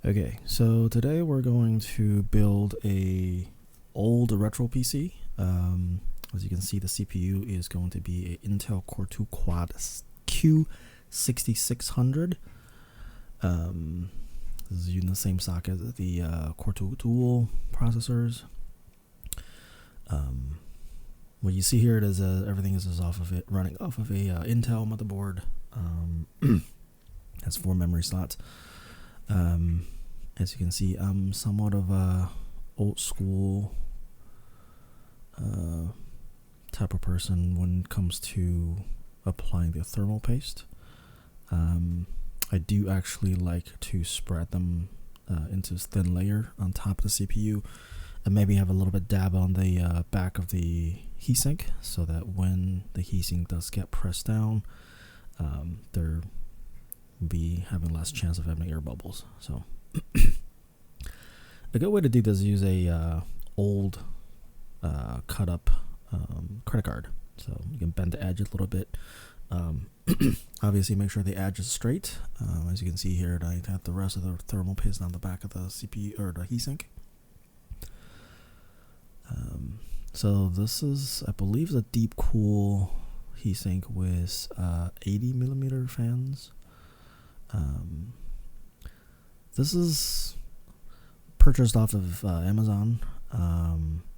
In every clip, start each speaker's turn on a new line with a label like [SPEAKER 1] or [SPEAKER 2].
[SPEAKER 1] Okay, so today we're going to build a old retro PC. As you can see, the CPU is going to be an Intel Core 2 Quad Q6600. This is using the same socket as the Core 2 Dual processors. What you see here is everything is off of it, running off of a Intel motherboard. Has 4 memory slots. As you can see, I'm somewhat of a old school type of person when it comes to applying the thermal paste. I do actually like to spread them into a thin layer on top of the CPU, and maybe have a little bit dab on the back of the heatsink, so that when the heatsink does get pressed down, there will be having less chance of having air bubbles. So a good way to do this is use a old cut up credit card. So you can bend the edge a little bit. Obviously make sure the edge is straight. As you can see here, I have the rest of the thermal paste on the back of the CPU or the heatsink. So this is, I believe, a deep cool heatsink with 80mm fans. This is purchased off of Amazon.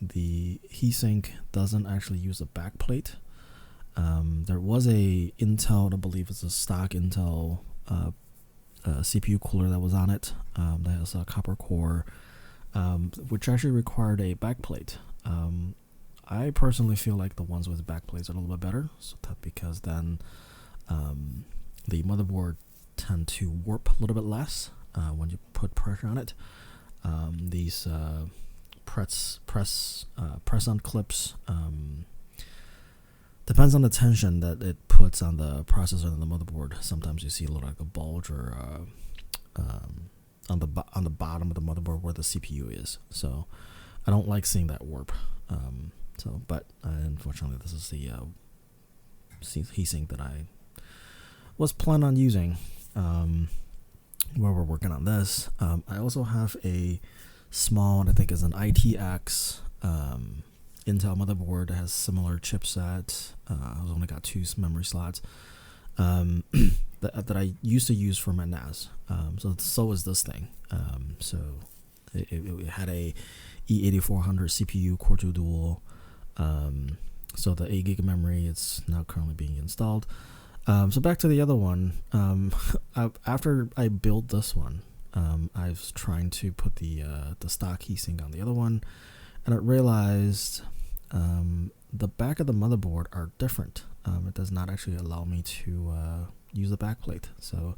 [SPEAKER 1] The heatsink doesn't actually use a back plate. There was a Intel, I believe it's a stock Intel CPU cooler that was on it, that has a copper core, which actually required a back plate. I personally feel like the ones with back plates are a little bit better, so that because then the motherboard tend to warp a little bit less when you put pressure on it. These press on clips, depends on the tension that it puts on the processor and the motherboard. Sometimes you see a little like a bulge or on the bottom of the motherboard where the CPU is. So I don't like seeing that warp. But unfortunately, this is the heatsink that I was planning on using while we're working on this. I also have a small, I think is an ITX Intel motherboard that has similar chipset. I've only got 2 memory slots that I used to use for my NAS. So is this thing. So it had a E8400 CPU Core 2 Dual. So the 8 gig of memory, it's now currently being installed. So back to the other one. After I built this one, I was trying to put the stock heatsink on the other one, and I realized the back of the motherboard are different. It does not actually allow me to use the back plate. So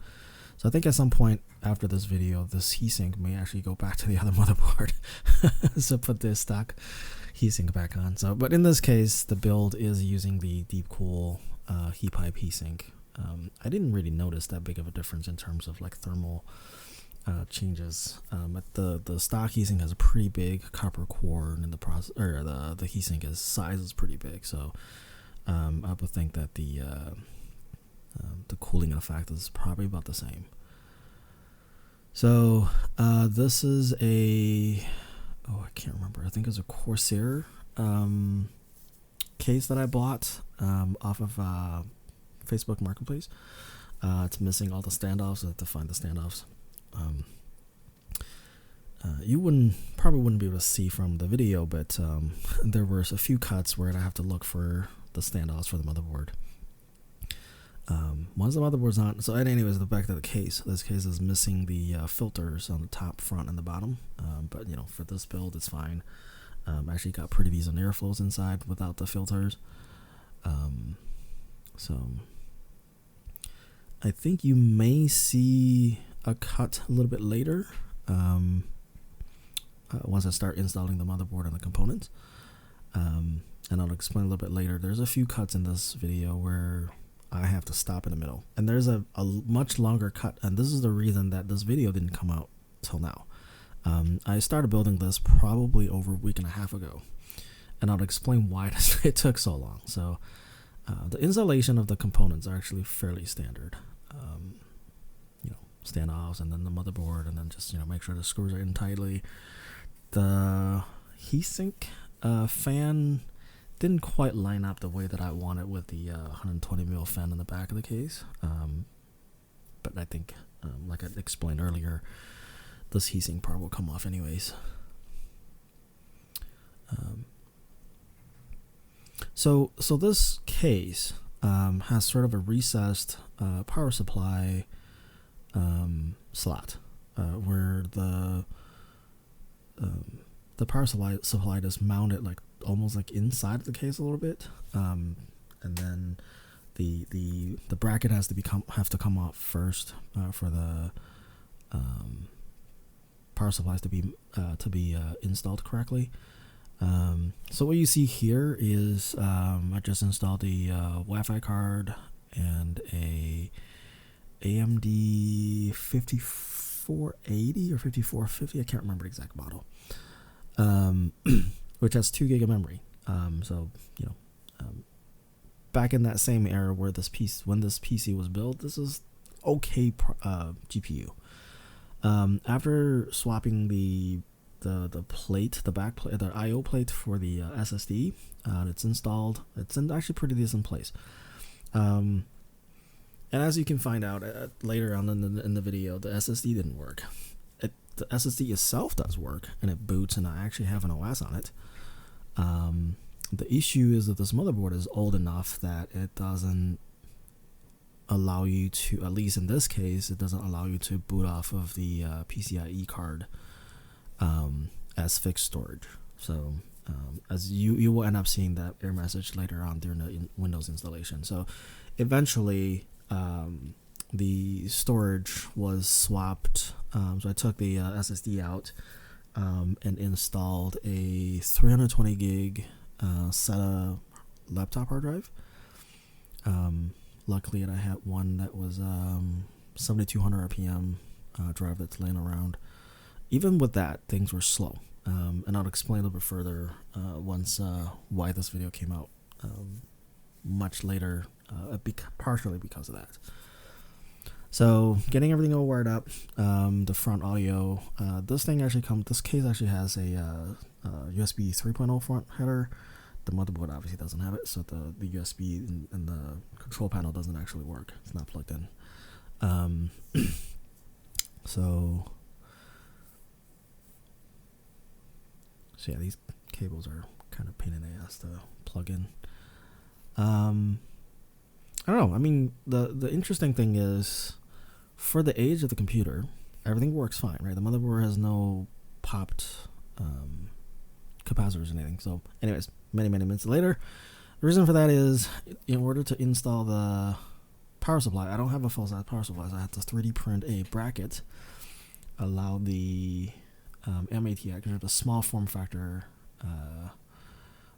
[SPEAKER 1] I think at some point after this video, this heatsink may actually go back to the other motherboard. So put this stock heatsink back on. But in this case, the build is using the deep cool heat pipe heatsink. I didn't really notice that big of a difference in terms of like thermal changes. The stock heatsink has a pretty big copper core, and the heatsink size is pretty big. So I would think that the cooling effect is probably about the same. So this is I can't remember. I think it's a Corsair case that I bought off of Facebook Marketplace. It's missing all the standoffs. I have to find the standoffs. You probably wouldn't be able to see from the video, but there were a few cuts where I have to look for the standoffs for the motherboard. Once the motherboard's on, so anyways, the back of the case. This case is missing the filters on the top, front, and the bottom. But for this build, it's fine. Actually got pretty decent airflows inside without the filters. So I think you may see a cut a little bit later once I start installing the motherboard and the components. And I'll explain a little bit later. There's a few cuts in this video where I have to stop in the middle, and there's a much longer cut, and this is the reason that this video didn't come out till now. I started building this probably over a week and a half ago, and I'll explain why it took so long. So the installation of the components are actually fairly standard. standoffs, and then the motherboard, and then just make sure the screws are in tightly. The heatsink fan didn't quite line up the way that I wanted with the 120mm fan in the back of the case, but I think like I explained earlier, this heatsink part will come off anyways. So this case has sort of a recessed power supply slot where the power supply is mounted like almost like inside the case a little bit, and then the bracket has to come off first for the power supplies to be installed correctly. So what you see here is I just installed the Wi-Fi card and a AMD 5480 or 5450, I can't remember the exact model, which has 2 GB of memory. Back in that same era where when this PC was built, this is okay GPU. After swapping the plate, the back plate, the I/O plate for the SSD, it's installed. It's in actually pretty decent place. And as you can find out later on in the video, the SSD didn't work. The SSD itself does work, and it boots, and I actually have an OS on it. The issue is that this motherboard is old enough that it doesn't allow you to, at least in this case, it doesn't allow you to boot off of the PCIe card as fixed storage. So as you will end up seeing that error message later on during the Windows installation. So eventually the storage was swapped. So I took the SSD out and installed a 320 gig SATA laptop hard drive. Luckily, I had one that was 7200 RPM drive that's laying around. Even with that, things were slow. And I'll explain a little bit further once why this video came out much later, partially because of that. So getting everything all wired up, the front audio. This case actually has a USB 3.0 front header. The motherboard obviously doesn't have it, so the USB and the control panel doesn't actually work. It's not plugged in. So yeah, these cables are kind of pain in the ass to plug in. I don't know. I mean, the interesting thing is, for the age of the computer, everything works fine, right? The motherboard has no popped capacitors or anything. So anyways, many minutes later, the reason for that is in order to install the power supply, I don't have a full-size power supply, so I had to 3D print a bracket, allow the MATX, or the small form factor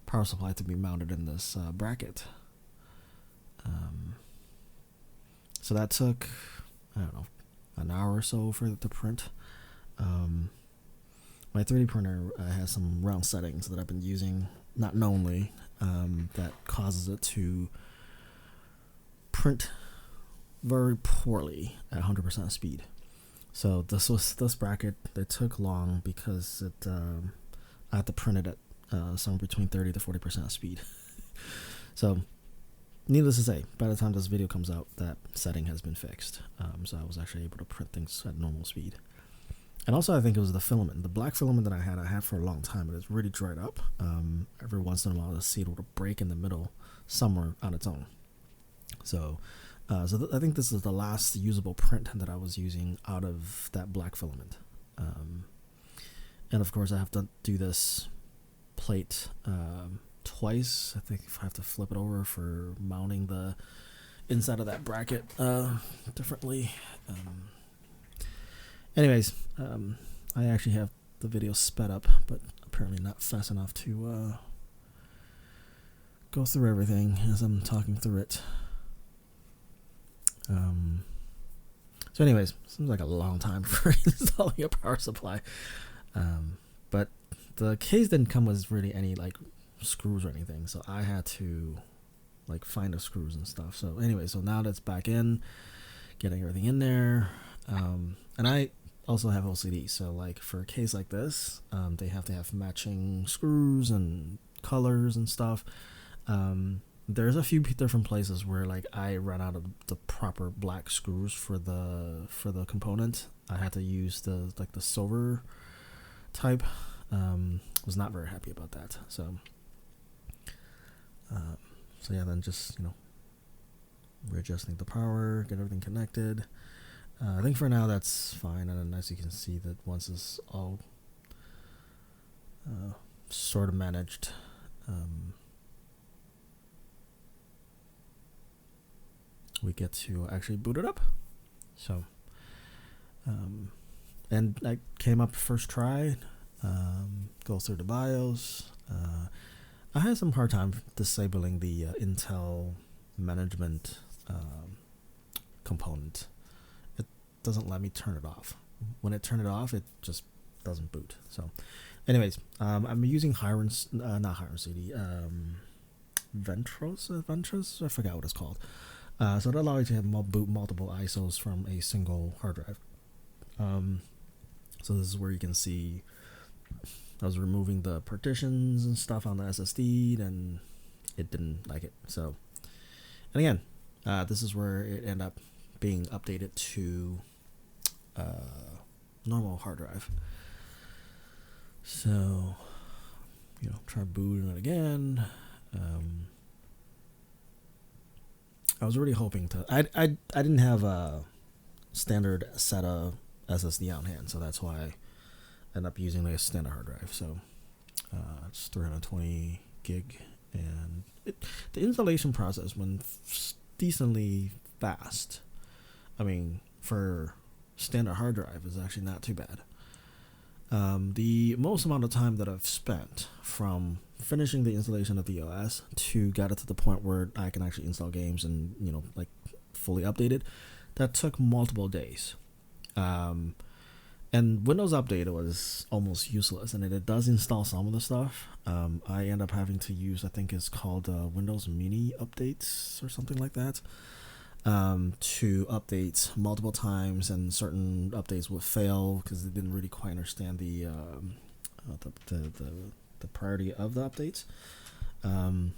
[SPEAKER 1] power supply, to be mounted in this bracket. So that took, I don't know, an hour or so for it to print. My 3D printer has some round settings that I've been using, not knowingly, that causes it to print very poorly at 100% speed. So this bracket, it took long because I had to print it at somewhere between 30 to 40% speed. So needless to say, by the time this video comes out, that setting has been fixed. So I was actually able to print things at normal speed. And also, I think it was the filament. The black filament that I had for a long time, but it's really dried up. Every once in a while, the seed will break in the middle somewhere on its own. So I think this is the last usable print that I was using out of that black filament. And of course, I have to do this plate twice. I think if I have to flip it over for mounting the inside of that bracket differently. Anyways, I actually have the video sped up, but apparently not fast enough to go through everything as I'm talking through it. So anyways, seems like a long time for installing a power supply. But the case didn't come with really any like screws or anything, so I had to like find the screws and stuff. So anyway, so now that's back in, getting everything in there. And I also have OCD, so like for a case like this, they have to have matching screws and colors and stuff. There's a few different places where like I ran out of the proper black screws for the component. I had to use the silver type. Was not very happy about that. So yeah, then just readjusting the power, get everything connected. I think for now that's fine, and then as you can see that once it's all sort of managed, we get to actually boot it up. So and I came up first try, go through the BIOS. I had some hard time disabling the Intel management component. It doesn't let me turn it off. When I turn it off, it just doesn't boot. So anyways, I'm using not Hiron CD, Ventros, I forgot what it's called. So that allows you to have boot multiple ISOs from a single hard drive. So this is where you can see I was removing the partitions and stuff on the SSD, and it didn't like it. So, and again, this is where it ended up being updated to normal hard drive. So, try booting it again. I was really hoping to. I didn't have a standard SATA SSD on hand, so that's why I ended up using like a standard hard drive. So it's 320 gig, and the installation process went decently fast. I mean, for standard hard drive is actually not too bad. The most amount of time that I've spent from finishing the installation of the OS to get it to the point where I can actually install games and like fully updated, that took multiple days. And Windows Update was almost useless, and it does install some of the stuff. I end up having to use, I think it's called Windows Mini Updates or something like that, to update multiple times, and certain updates would fail because they didn't really quite understand the priority of the updates. And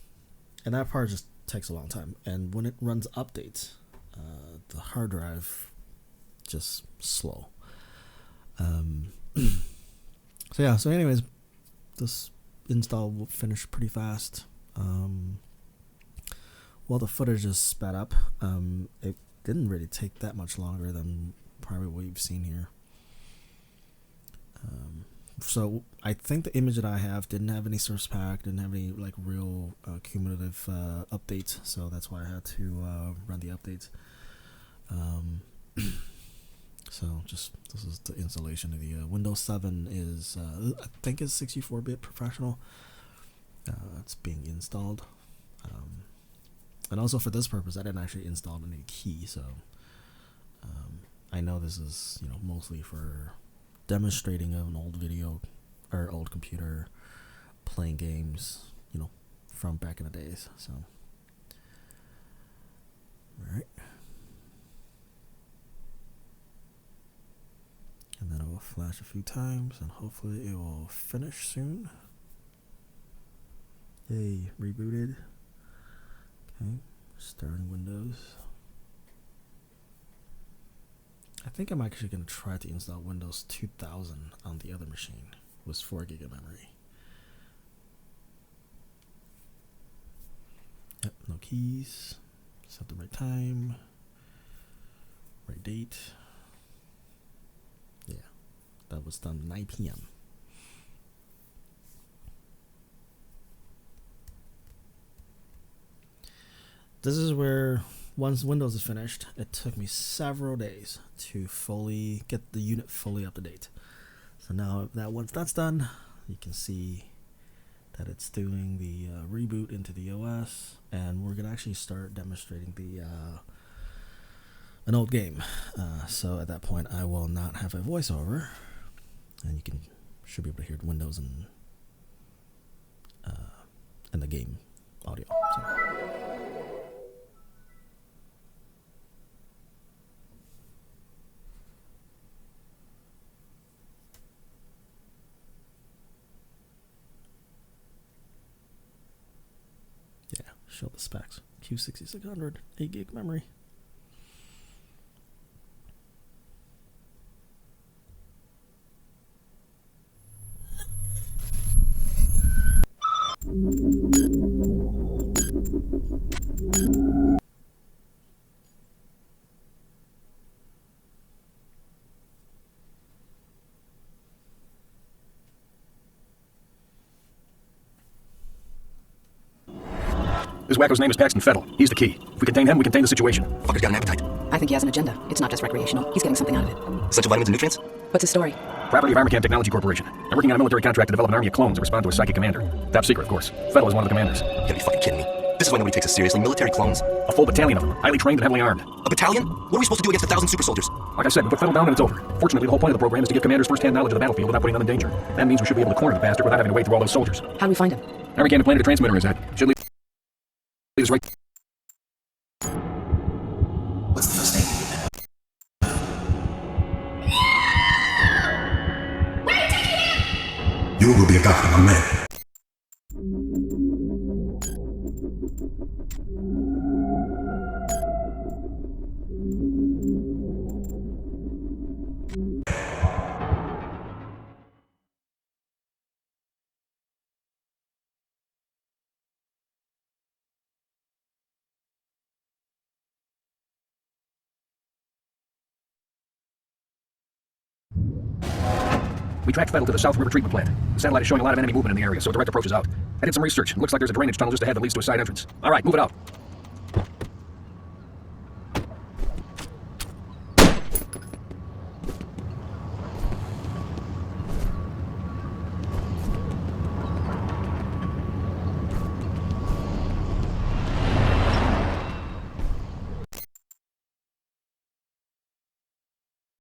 [SPEAKER 1] that part just takes a long time. And when it runs updates, the hard drive just slow. So anyways, this install will finish pretty fast. While the footage is sped up, it didn't really take that much longer than probably what you've seen here. So I think the image that I have didn't have any source pack, didn't have any like real cumulative updates, so that's why I had to run the updates. So this is the installation of the Windows 7 is I think it's 64-bit professional. It's being installed, and also for this purpose I didn't actually install any key, so I know this is mostly for demonstrating of an old video or old computer playing games from back in the days. So all right. And then it will flash a few times, and hopefully it will finish soon. Yay, rebooted. Okay, starting Windows. I think I'm actually going to try to install Windows 2000 on the other machine with 4 gig of memory. Yep, no keys. Set the right time. Right date. Yeah, that was done 9 p.m. This is where, once Windows is finished, it took me several days to fully get the unit fully up to date. So now that once that's done, you can see that it's doing the reboot into the OS, and we're gonna actually start demonstrating the an old game. So at that point, I will not have a voiceover, and you should be able to hear Windows and the game audio. So. show the specs. Q6600, 8 gig memory.
[SPEAKER 2] This wacko's name is Paxton Fettel. He's the key. If we contain him, we contain the situation.
[SPEAKER 3] Fucker's got an appetite.
[SPEAKER 4] I think he has an agenda. It's not just recreational. He's getting something out of it.
[SPEAKER 3] Essential vitamins and nutrients?
[SPEAKER 4] What's his story?
[SPEAKER 2] Property of Armacam Technology Corporation. They're working on a military contract to develop an army of clones that respond to a psychic commander. Top secret, of course. Fettel is one of the commanders.
[SPEAKER 3] You gotta be fucking kidding me. This is why nobody takes us seriously. Military clones.
[SPEAKER 2] A full battalion of them, highly trained and heavily armed.
[SPEAKER 3] A battalion? What are we supposed to do against 1,000 super soldiers?
[SPEAKER 2] Like I said, we put Fettel down and it's over. Fortunately, the whole point of the program is to give commanders first-hand knowledge of the battlefield without putting them in danger. That means we should be able to corner the bastard without having to wait through all those soldiers.
[SPEAKER 4] How do we find him?
[SPEAKER 2] Armacam planted a transmitter in his head. Should lead us right.
[SPEAKER 3] What's the first name?
[SPEAKER 5] You will be a god, my man.
[SPEAKER 2] We tracked Fettel to the South River Treatment Plant. The satellite is showing a lot of enemy movement in the area, so a direct approach is out. I did some research. It looks like there's a drainage tunnel just ahead that leads to a side entrance. All right, move it out.